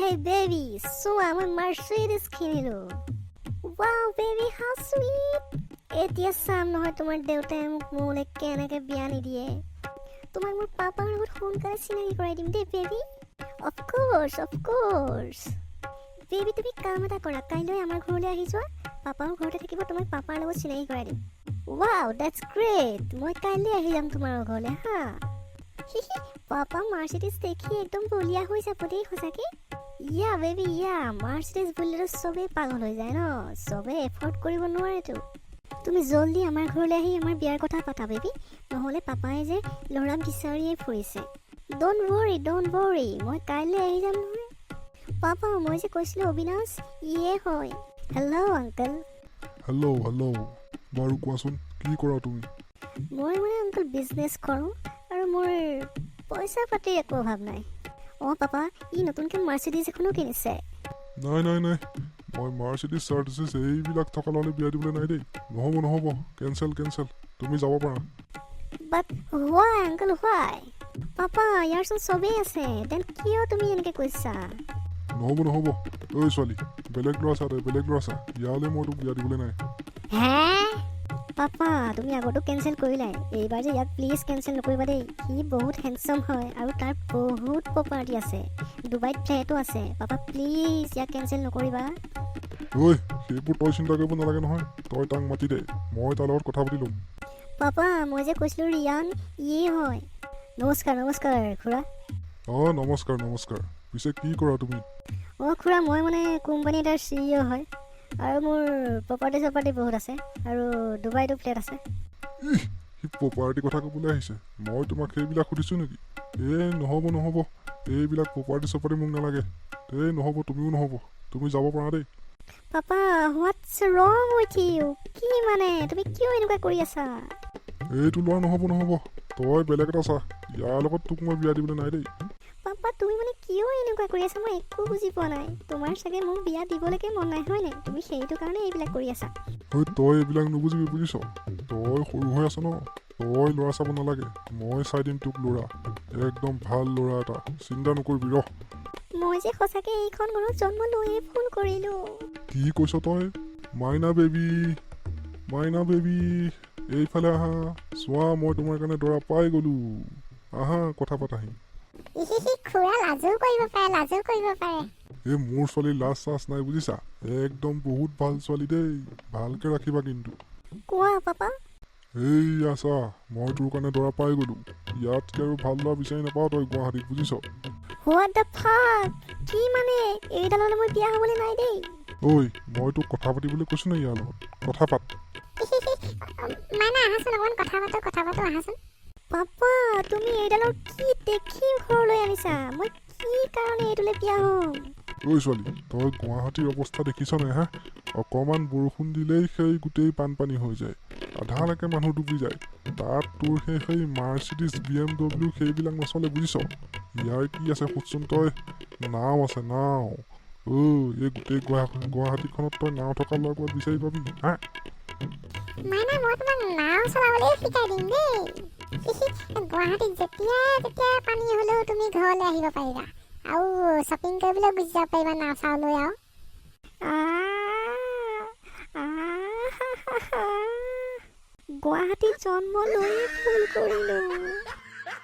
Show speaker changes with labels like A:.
A: Hey baby, so I'm a Mercedes কিনিলো. Wow baby, how sweet. এতিয়া চাম নহয় তোমাৰ দেউতাই মোক মোলে কেনেকে বিয়া নিদিয়ে. তোমাক মোৰ পাপাৰ লগত সোনকালে চিনাকি কৰাই দিম দেই বেবি. Of course. বেবি তুমি কাম এটা কৰা, কাইলৈ আমাৰ ঘৰলৈ আহি যোৱা. পাপাও ঘৰতে থাকিব, তোমাক পাপাৰ লগত চিনাকি কৰাই দিম. Wow, that's great. মই কাইলৈ আহি যাম তোমাৰ ঘৰলৈ হা. পাপা মাৰ্চিডিজ দেখি একদম বলিয়া হৈ যাব দেই সঁচাকে. ইয়া বেবি ইয়া, মাৰ্চিডিজ বুলিলে চবেই পাগল হৈ যায় ন, চবেই এফৰ্ড কৰিব নোৱাৰেতো. তুমি জলদি আমাৰ ঘৰলৈ আহি আমাৰ বিয়াৰ কথা পাতা বেবি, নহ'লে পাপাই যে ল'ৰা বিচাৰিয়ে ফুৰিছে. ডোণ্ট ৱৰি, মই কাইলৈ আহি যাম নহয়. পাপা মই যে কৈছিলোঁ অবিনাশ, ইয়ে হয়. Hello' uncle.
B: হেল্ল' বাৰু কোৱাচোন কি কৰা তুমি?
A: মই মানে আংকল বিজনেছ কৰোঁ আৰু মোৰ পইচা পাতিৰ একো অভাৱ নাই. অঁ পাপা, ই নতুনকৈ মাৰ্চিডিজ এখনো কিনিছে.
B: নাই মই মাৰ্চিডিজ চাৰ্চিডিজ এইবিলাক থকা ল'লে বিয়া দিবলৈ নাই দেই. নহ'ব কেঞ্চেল, তুমি যাব পাৰা.
A: বাট হোৱাই আংকল হোৱাই? পাপা ইয়াৰচোন চবেই আছে, দেন কিয় তুমি এনেকৈ কৈছা?
B: নহ'ব ঐ ছোৱালী, বেলেগ ল'ৰা চা, ইয়ালৈ মই তোক বিয়া দিবলৈ নাই.
A: হে পাপা, তুমি আগতো কেঞ্চেল কৰিলাই, এইবাৰ যে ইয়াক প্লিজ কেঞ্চেল নকৰিবা দেই. সি বহুত হেণ্ডচাম হয় আৰু তাৰ বহুত প্ৰপাৰ্টি আছে, ডুবাইত ফ্লেটো আছে. পাপা প্লিজ ইয়াক কেঞ্চেল নকৰিবা.
B: ঐ সেইবোৰ তই চিন্তা কৰিব নালাগে নহয়, তই তাক মাতি দে, মই তাৰ লগত কথা পাতি ল'ম.
A: পাপা মই যে কৈছিলোঁ ৰিয়ান, ইয়ে হয়. নমস্কাৰ খুৰা.
B: অঁ নমস্কাৰ, পিছে কি কৰা তুমি?
A: অঁ খুৰা, মই মানে কোম্পানী এটাৰ CEO হয় আৰু মোৰ প্ৰপাৰ্টি বহুত আছে আৰু ডুবাইতো ফ্লেট আছে.
B: সি প্ৰপাৰ্টি কথা ক'বলৈ আহিছে, মই তোমাক সেইবিলাক সুধিছোঁ নেকি? নহ'ব, এইবিলাক প্ৰপাৰ্টি মোক নালাগে. নহ'ব, তুমিও নহ'ব, তুমি যাব পাৰা দেই.
A: পাপা হোৱাটছ ৰং উইথ ইউ? কি মানে তুমি কিয় এনেকুৱা কৰি আছা?
B: এইটো ল'ৰা নহ'ব, তই বেলেগ এটা চা, ইয়াৰ লগত তোক মই বিয়া দিবলৈ নাই দেই.
A: পাপা তুমি মানে কিয় এনেকুৱা কৰি আছা, মই একো বুজি পোৱা নাই. তোমাৰ চাগে মোক বিয়া দিবলৈকে মন নাই হয় নাই? তুমি সেইটো কাৰণে এইবিলাক কৰি আছা.
B: তই এইবিলাক নুবুজিবি বুজিছ, তই সৰু হৈ আছ ন, তই ল'ৰা চাব নালাগে, মই চাই দিম তোক ল'ৰা, একদম ভাল ল'ৰা এটা, চিন্তা নকৰিবি ৰহ।
A: মই যে সঁচাকে এইখন ঘৰত জন্ম লৈয়ে ভুল কৰিলোঁ.
B: কি কৈছ তই? মাইনা বেবী এইফালে আহা, চোৱা মই তোমাৰ কাৰণে দৰা পাই গ'লো, আহা কথা পাতাহি।
A: খুৰা লাজো কৰিব পাৰে।
B: এই মোৰ ছোৱালী লাজ চাজ নাই বুজিছা, একদম বহুত ভাল ছোৱালী দেই, ভালকে ৰাখিবা কিন্তু।
A: কোৱা পাপা।
B: এইয়া চা, মই তোৰ কাৰণে দৰা পাই গ'লো, ইয়াতকে আৰু ভাল ল'ৰা বিচাৰি নাপাওঁ তই গুৱাহাটীত বুজিছ।
A: What the fuck? কি মানে এইডাললৈ মই বিয়া হ'বলৈ নাই দেই।
B: ঐ মই তোক কথা পাতিবলৈ কৈছোঁ নে, ইয়াৰ লগত কথা পাত।
A: মানে আহাচোন, অকণমান কথা পাতো আহাচোন। পাপা তুমি এইডালৰ কি দেখি ঘৰলৈ আনিছা? মই কি কাৰণে এইটোলৈ বিয়া হ'ম?
B: ঐ ছোৱালী, তই গুৱাহাটীৰ অৱস্থা দেখিছ নাই হা? অকণমান বৰষুণ দিলেই সেই গোটেই বানপানী হৈ যায়, আধালৈকে মানুহ ডুবি যায়। তাত তোৰ সেই মাৰ্চিডিজ BMW সেইবিলাক নচলে বুজিছ। ইয়াৰ কি আছে সুধচোন তই, নাও আছে নাও। এই গোটেই গুৱাহাটীখনত তই নাও থকা ল'ৰা ক'ৰবাত বিচাৰি পাবি হা?
A: মানে মই তোমাক নাও চলাবলৈ শিকাই দিম দেই। গুৱাহাটীত যেতিয়া পানী হ'লেও তুমি ঘৰলৈ আহিব পাৰিবা আৰু শ্বপিং কৰিবলৈ গুচি যাব পাৰিবা নাও চাও লৈ আৰু। গুৱাহাটীত জন্ম লৈয়ে ভুল কৰিলোঁ।